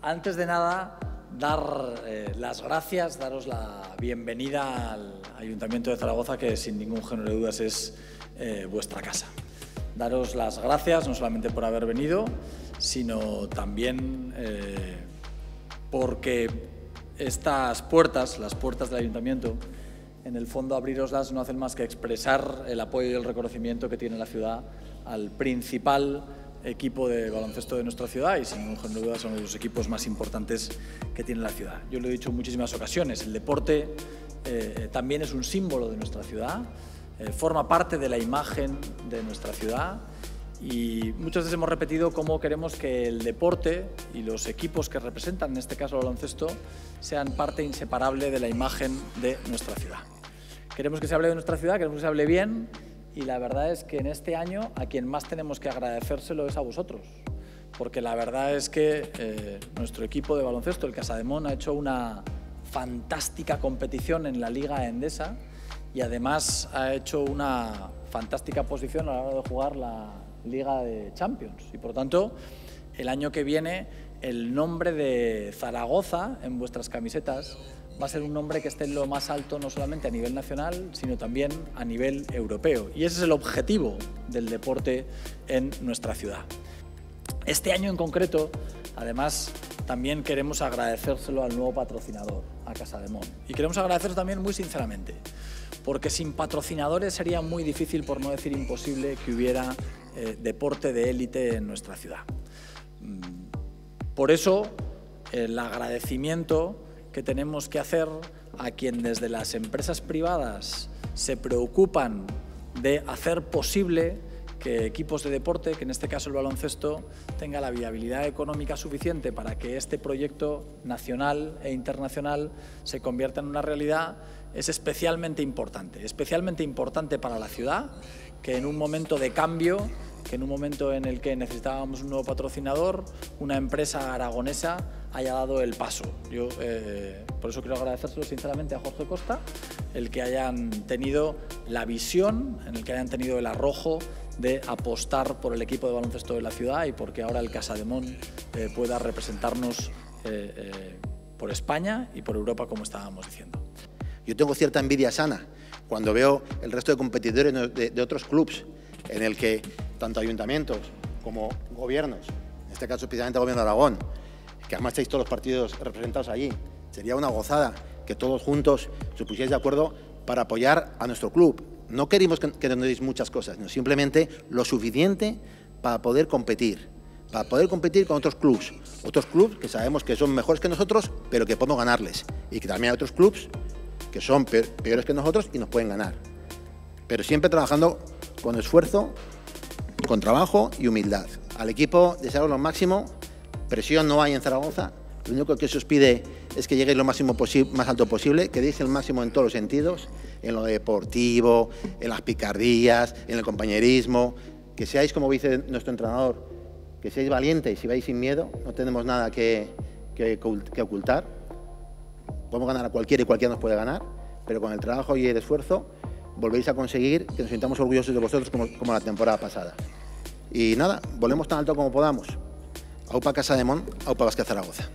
Antes de nada, dar las gracias, daros la bienvenida al Ayuntamiento de Zaragoza, que sin ningún género de dudas es vuestra casa. Daros las gracias no solamente por haber venido, sino también porque estas puertas, las puertas del Ayuntamiento, en el fondo abriroslas no hacen más que expresar el apoyo y el reconocimiento que tiene la ciudad al principal equipo de baloncesto de nuestra ciudad y sin ningún género de dudas son uno de los equipos más importantes que tiene la ciudad. Yo lo he dicho en muchísimas ocasiones, el deporte también es un símbolo de nuestra ciudad, forma parte de la imagen de nuestra ciudad y muchas veces hemos repetido cómo queremos que el deporte y los equipos que representan, en este caso el baloncesto, sean parte inseparable de la imagen de nuestra ciudad. Queremos que se hable de nuestra ciudad, queremos que se hable bien. Y la verdad es que en este año a quien más tenemos que agradecérselo es a vosotros, porque la verdad es que nuestro equipo de baloncesto, el Casademón, ha hecho una fantástica competición en la Liga Endesa y además ha hecho una fantástica posición a la hora de jugar la Liga de Champions. Y por tanto, el año que viene, el nombre de Zaragoza en vuestras camisetas va a ser un nombre que esté en lo más alto, no solamente a nivel nacional, sino también a nivel europeo. Y ese es el objetivo del deporte en nuestra ciudad. Este año en concreto, además, también queremos agradecérselo al nuevo patrocinador, a Casademón. Y queremos agradeceros también muy sinceramente, porque sin patrocinadores sería muy difícil, por no decir imposible, que hubiera deporte de élite en nuestra ciudad. Por eso, el agradecimiento que tenemos que hacer a quien desde las empresas privadas se preocupan de hacer posible que equipos de deporte, que en este caso el baloncesto, tenga la viabilidad económica suficiente para que este proyecto nacional e internacional se convierta en una realidad, es especialmente importante para la ciudad, que en un momento de cambio, que en un momento en el que necesitábamos un nuevo patrocinador, una empresa aragonesa haya dado el paso. Yo por eso quiero agradecérselo sinceramente a Jorge Costa, el que hayan tenido la visión, en el que hayan tenido el arrojo de apostar por el equipo de baloncesto de la ciudad y porque ahora el Casademón pueda representarnos por España y por Europa, como estábamos diciendo. Yo tengo cierta envidia sana cuando veo el resto de competidores de otros clubes en el que tanto ayuntamientos como gobiernos, en este caso especialmente el Gobierno de Aragón, que además estáis todos los partidos representados allí, sería una gozada que todos juntos se pusierais de acuerdo para apoyar a nuestro club. No queremos que nos deis muchas cosas, no, simplemente lo suficiente para poder competir con otros clubes que sabemos que son mejores que nosotros, pero que podemos ganarles, y que también hay otros clubes que son peores que nosotros y nos pueden ganar. Pero siempre trabajando con esfuerzo, con trabajo y humildad. Al equipo desearos lo máximo, presión no hay en Zaragoza, lo único que se os pide es que lleguéis lo más alto posible, que deis el máximo en todos los sentidos, en lo deportivo, en las picardías, en el compañerismo, que seáis, como dice nuestro entrenador, que seáis valientes y vais sin miedo, no tenemos nada que ocultar. Podemos ganar a cualquiera y cualquiera nos puede ganar, pero con el trabajo y el esfuerzo volvéis a conseguir que nos sintamos orgullosos de vosotros como la temporada pasada. Y nada, volvemos tan alto como podamos. Aupa Casademón, Aupa Vázquez Zaragoza.